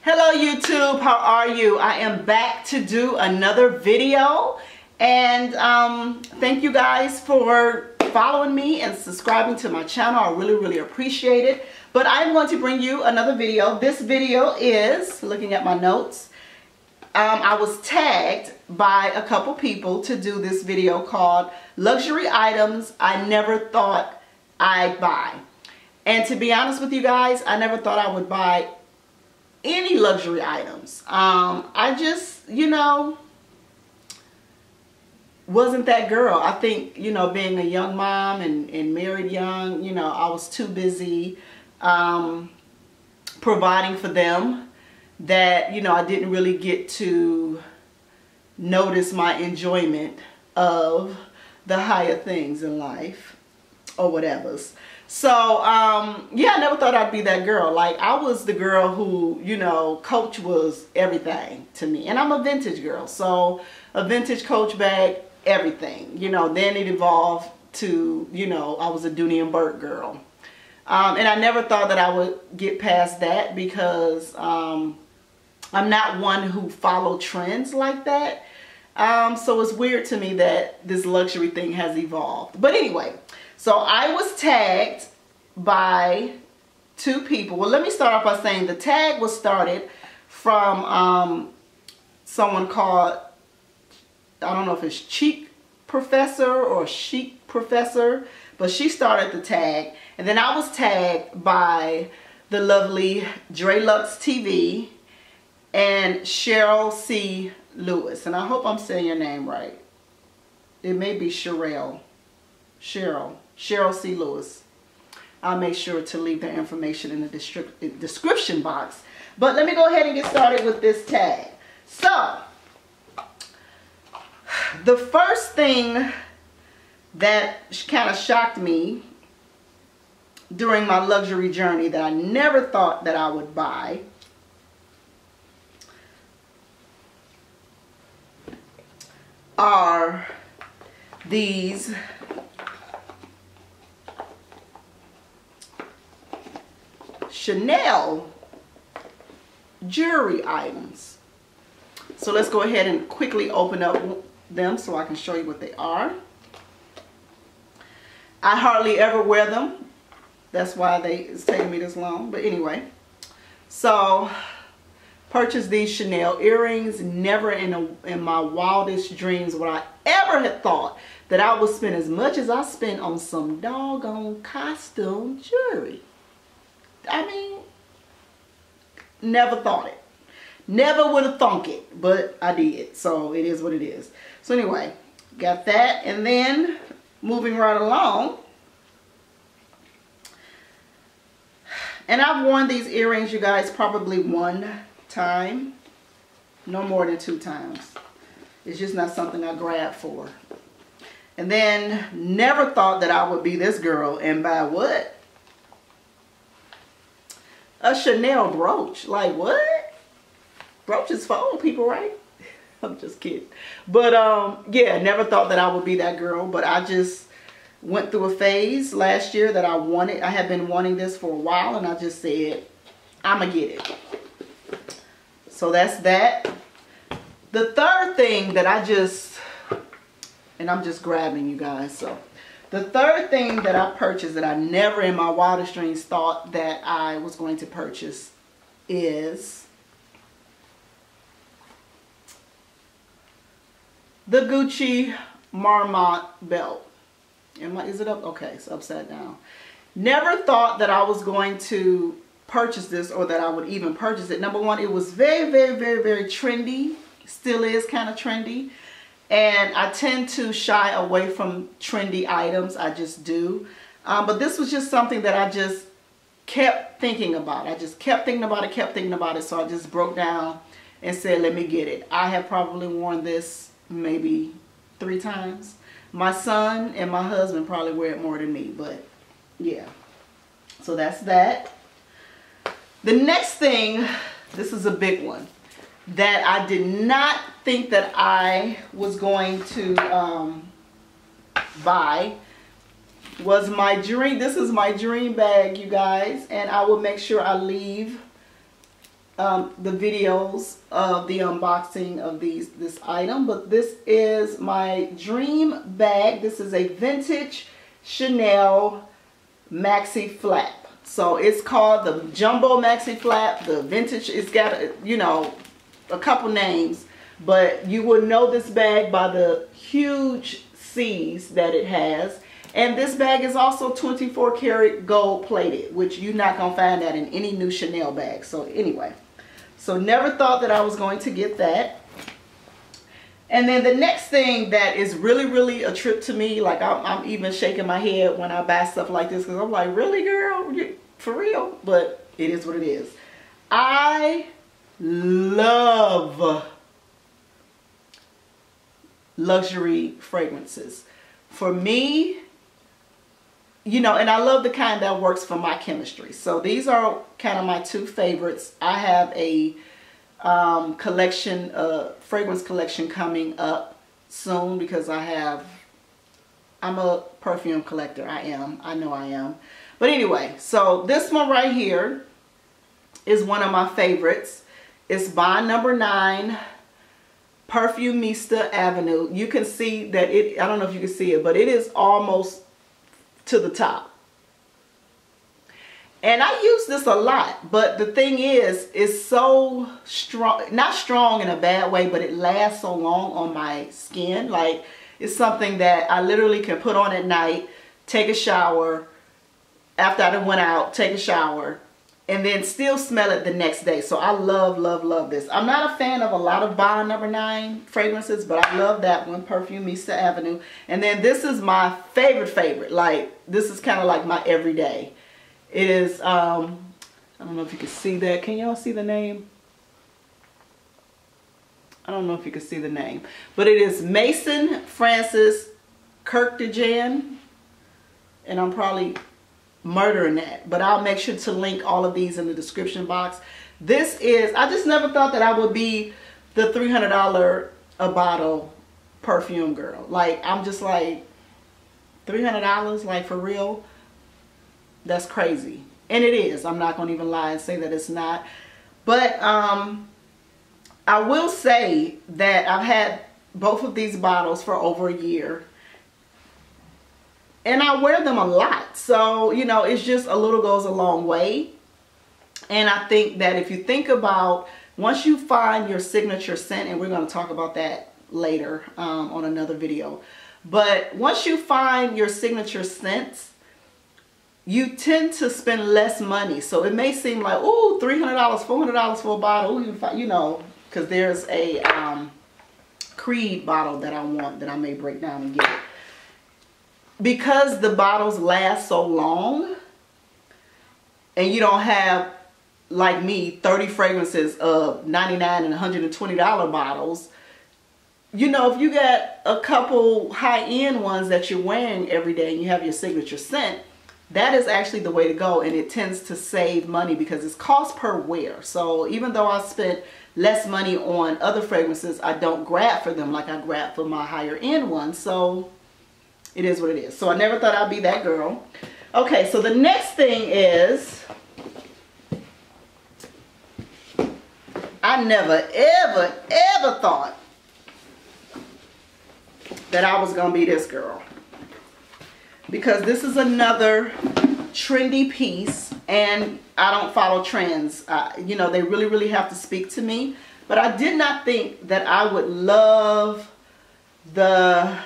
Hello YouTube, how are you? I am back to do another video, and thank you guys for following me and subscribing to my channel. I really appreciate it. But I'm going to bring you another video. This video is, looking at my notes, I was tagged by a couple people to do this video called Luxury Items I Never Thought I'd Buy. And to be honest with you guys, I never thought I would buy any luxury items. I just, wasn't that girl. I think, being a young mom and married young, I was too busy providing for them that, I didn't really get to notice my enjoyment of the higher things in life or whatever's. So, yeah, I never thought I'd be that girl. Like, I was the girl who, Coach was everything to me. And I'm a vintage girl. So, a vintage Coach bag, everything. Then it evolved to, I was a Dooney and Burke girl. And I never thought that I would get past that because I'm not one who follow trends like that. So, it's weird to me that this luxury thing has evolved. But anyway. So I was tagged by two people. Well, let me start off by saying the tag was started from someone called, I don't know if it's Chic Professor or Chic Professor, but she started the tag. And then I was tagged by the lovely Drelux TV and Cheryl C. Lewis. And I hope I'm saying your name right. It may be Cheryl C. Lewis. I'll make sure to leave their information in the description box. But let me go ahead and get started with this tag. So, the first thing that kind of shocked me during my luxury journey that I never thought that I would buy are these Chanel jewelry items. So let's go ahead and quickly open up them so I can show you what they are. I hardly ever wear them. That's why it's taking me this long. But anyway, so purchased these Chanel earrings. Never in my wildest dreams would I ever have thought that I would spend as much as I spent on some doggone costume jewelry. I mean, never thought it. Never would have thunk it, but I did. So it is what it is. So anyway, got that. And then moving right along. And I've worn these earrings, you guys, probably one time. No more than 2 times. It's just not something I grabbed for. And then never thought that I would be this girl and buy what? A Chanel brooch. Like, what? Brooches for old people, right? I'm just kidding. But, yeah, never thought that I would be that girl. But I just went through a phase last year that I wanted. I had been wanting this for a while. And I just said, I'm going to get it. So that's that. The third thing that and I'm just grabbing you guys. So the third thing that I purchased that I never in my wildest dreams thought that I was going to purchase is the Gucci Marmont belt. Is it up? Okay, it's upside down. Never thought that I was going to purchase this or that I would even purchase it. Number one, it was very trendy. Still is kind of trendy. And I tend to shy away from trendy items. I just do. But this was just something that I just kept thinking about. I just kept thinking about it. So I just broke down and said, let me get it. I have probably worn this maybe 3 times. My son and my husband probably wear it more than me. But yeah. So that's that. The next thing, this is a big one, that I did not think that I was going to buy was my dream. This is my dream bag, you guys, and I will make sure I leave the videos of the unboxing of this item, but this is my dream bag. This is a vintage Chanel maxi flap. So it's called the jumbo maxi flap, the vintage. It's got, you know, a couple names, but you will know this bag by the huge C's that it has. And this bag is also 24 karat gold plated, which you're not gonna find that in any new Chanel bag. So anyway, so never thought that I was going to get that. And then the next thing that is really a trip to me, like I'm even shaking my head when I buy stuff like this, because I'm like, really, girl? For real? But it is what it is. I love luxury fragrances. For me, you know, and I love the kind that works for my chemistry. So these are kind of my two favorites. I have a collection, fragrance collection coming up soon, because I'm a perfume collector. I know I am. But anyway, so this one right here is one of my favorites. It's Bond Number 9 Perfumista Avenue. You can see that it, I don't know if you can see it, but it is almost to the top. And I use this a lot, but the thing is, it's so strong, not strong in a bad way, but it lasts so long on my skin. Like, it's something that I literally can put on at night, take a shower, after I went out, take a shower, and then still smell it the next day. So I love this. I'm not a fan of a lot of Bond Number 9 fragrances, but I love that one, Perfumista Avenue. And then this is my favorite. Like, this is kind of like my everyday. It is, I don't know if you can see that. Can y'all see the name? I don't know if you can see the name. But it is Mason Francis Kurkdjian. And I'm probably murdering that. But I'll make sure to link all of these in the description box. This is, I just never thought that I would be the $300 a bottle perfume girl. Like, I'm just like, $300? Like, for real? That's crazy. And it is. I'm not going to even lie and say that it's not. But I will say that I've had both of these bottles for over a year. And I wear them a lot. So, you know, it's just a little goes a long way. And I think that if you think about, once you find your signature scent, and we're going to talk about that later on another video. But once you find your signature scents, you tend to spend less money. So it may seem like, ooh, $300, $400 for a bottle, you know, because there's a Creed bottle that I want that I may break down and get. Because the bottles last so long, and you don't have, like me, 30 fragrances of $99 and $120 bottles, you know, if you got a couple high-end ones that you're wearing every day and you have your signature scent, that is actually the way to go, and it tends to save money because it's cost per wear. So even though I spent less money on other fragrances, I don't grab for them like I grab for my higher end ones. So it is what it is. So I never thought I'd be that girl. Okay, so the next thing is, I never ever thought that I was gonna be this girl, because this is another trendy piece, and I don't follow trends. You know, they really have to speak to me, but I did not think that I would love the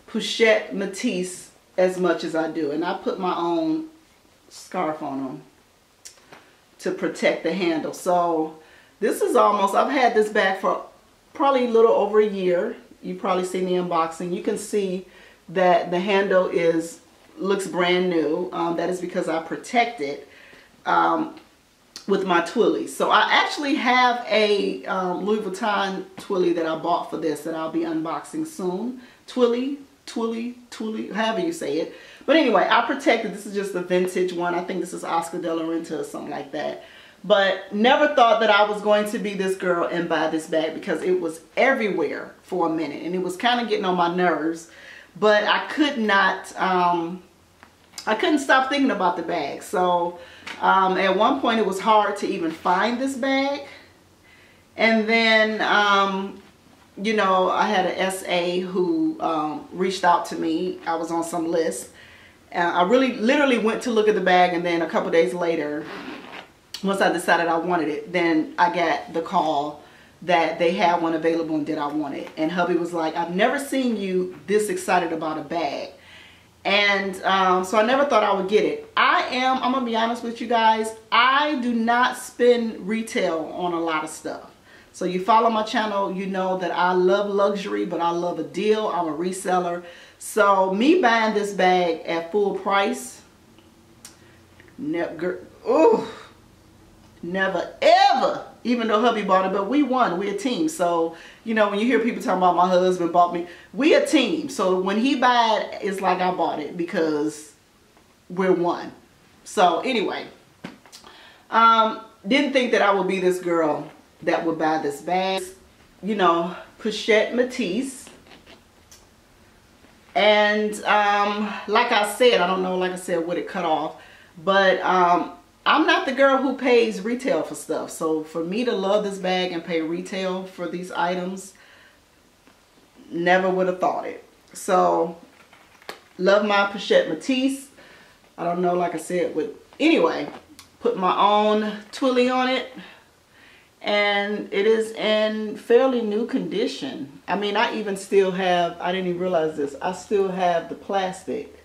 Pochette Matisse as much as I do. And I put my own scarf on them to protect the handle. So this is almost, I've had this bag for probably a little over a year. You've probably seen the unboxing. You can see that the handle looks brand new. That is because I protect it with my twillies. So I actually have a Louis Vuitton twilly that I bought for this that I'll be unboxing soon. Twilly, however you say it. But anyway, I protected. This is just a vintage one. I think this is Oscar de la Renta or something like that. But never thought that I was going to be this girl and buy this bag, because it was everywhere for a minute and it was kind of getting on my nerves. But I could not, I couldn't stop thinking about the bag. So At one point it was hard to even find this bag. And then, you know, I had an SA who reached out to me. I was on some list. I literally went to look at the bag, and then a couple days later, once I decided I wanted it, then I got the call that they had one available and did I want it. And hubby was like, I've never seen you this excited about a bag. And so I never thought I would get it. I'm gonna be honest with you guys, I do not spend retail on a lot of stuff. So you follow my channel, you know that I love luxury, but I love a deal. I'm a reseller. So me buying this bag at full price, never ever, even though hubby bought it, but we won, we're a team. So, you know, when you hear people talking about my husband bought me, we a team. So when he buy it, it's like I bought it because we're one. So anyway, didn't think that I would be this girl that would buy this bag. You know, Pochette Matisse. And like I said, I don't know, like I said, what it cut off, but I'm not the girl who pays retail for stuff. So for me to love this bag and pay retail for these items, never would have thought it. So love my Pochette Matisse. I don't know, like I said, anyway, put my own twilly on it. And it is in fairly new condition. I mean, I even still have, I didn't even realize this, I still have the plastic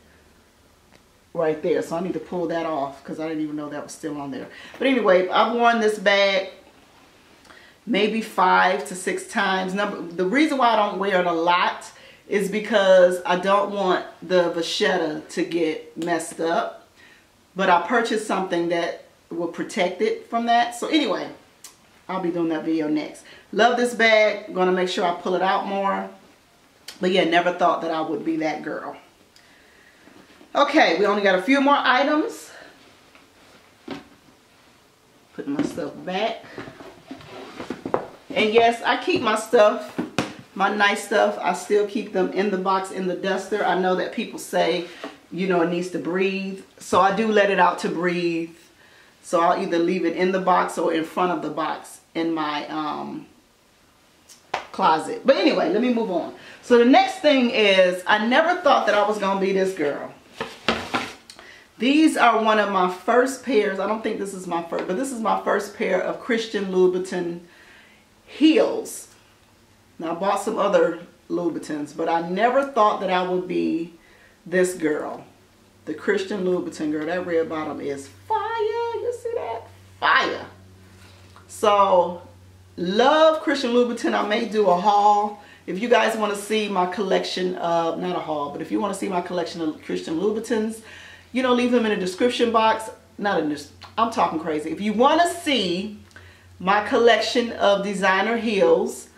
right there. So I need to pull that off because I didn't even know that was still on there. But anyway, I've worn this bag maybe 5 to 6 times. The reason why I don't wear it a lot is because I don't want the vachetta to get messed up. But I purchased something that will protect it from that. So anyway, I'll be doing that video next. Love this bag. I'm going to make sure I pull it out more. But yeah, never thought that I would be that girl. Okay, we only got a few more items. Putting my stuff back. And yes, I keep my stuff, my nice stuff, I still keep them in the box, in the duster. I know that people say, you know, it needs to breathe. So I do let it out to breathe. So I'll either leave it in the box or in front of the box in my closet. But anyway, let me move on. So the next thing is, I never thought that I was going to be this girl. These are one of my first pairs. I don't think this is my first, but this is my first pair of Christian Louboutin heels. Now I bought some other Louboutins, but I never thought that I would be this girl. The Christian Louboutin girl. That red bottom is fire. You see that? Fire. So, love Christian Louboutin. I may do a haul. If you guys want to see my collection of, not a haul, but if you want to see my collection of Christian Louboutins, you know, leave them in the description box. Not in this, I'm talking crazy. If you want to see my collection of designer heels,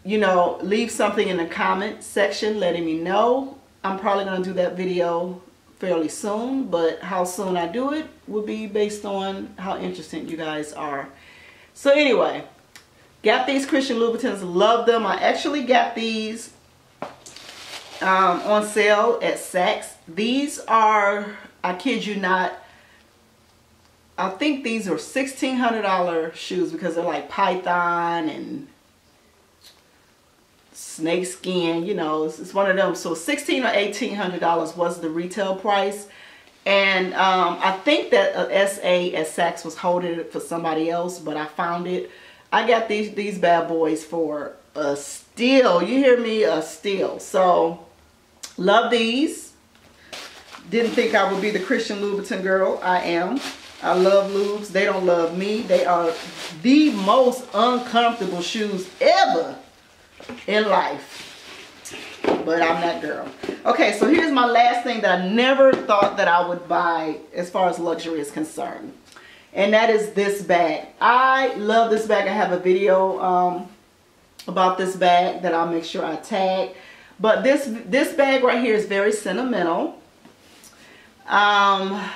you know, leave something in the comment section letting me know. I'm probably going to do that video fairly soon, but how soon I do it will be based on how interested you guys are. So anyway, got these Christian Louboutins, love them. I actually got these on sale at Saks. These are, I kid you not, I think these are $1,600 shoes because they're like python and snake skin, you know, it's one of them. So $1,600 or $1,800 was the retail price. And I think that SA at Saks was holding it for somebody else, but I found it. I got these bad boys for a steal. You hear me? A steal. So love these. Didn't think I would be the Christian Louboutin girl. I am. I love Loubs. They don't love me. They are the most uncomfortable shoes ever in life. But I'm that girl. Okay, so here's my last thing that I never thought that I would buy as far as luxury is concerned. And that is this bag. I love this bag. I have a video about this bag that I'll make sure I tag. But this bag right here is very sentimental. I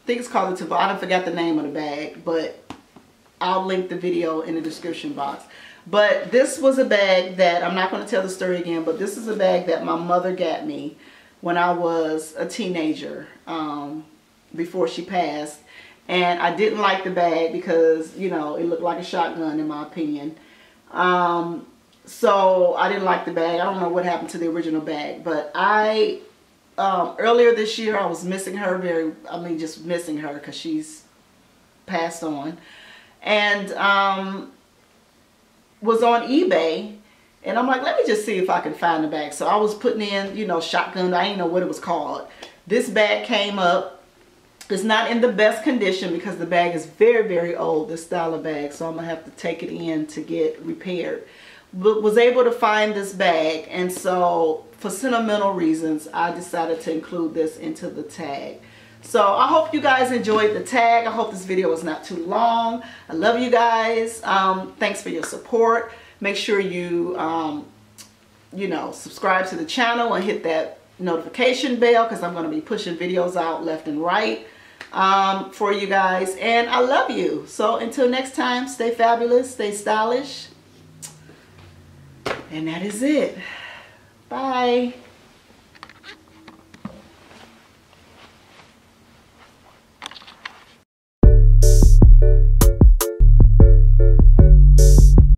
think it's called the Tobacco. I forgot the name of the bag, but I'll link the video in the description box. But this was a bag that, I'm not going to tell the story again, but this is a bag that my mother got me when I was a teenager, before she passed. And I didn't like the bag because, you know, it looked like a shotgun in my opinion. So I didn't like the bag. I don't know what happened to the original bag, but earlier this year I was missing her just missing her because she's passed on, and was on eBay, and I'm like, let me just see if I can find the bag. So I was putting in, you know, shotgun, I didn't know what it was called. This bag came up. It's not in the best condition because the bag is very, very old, this style of bag. So I'm going to have to take it in to get repaired. But was able to find this bag. And so for sentimental reasons, I decided to include this into the tag. So I hope you guys enjoyed the tag. I hope this video was not too long. I love you guys. Thanks for your support. Make sure you, you know, subscribe to the channel and hit that notification bell because I'm going to be pushing videos out left and right for you guys, and I love you. So until next time, stay fabulous, stay stylish, and that is it. Bye.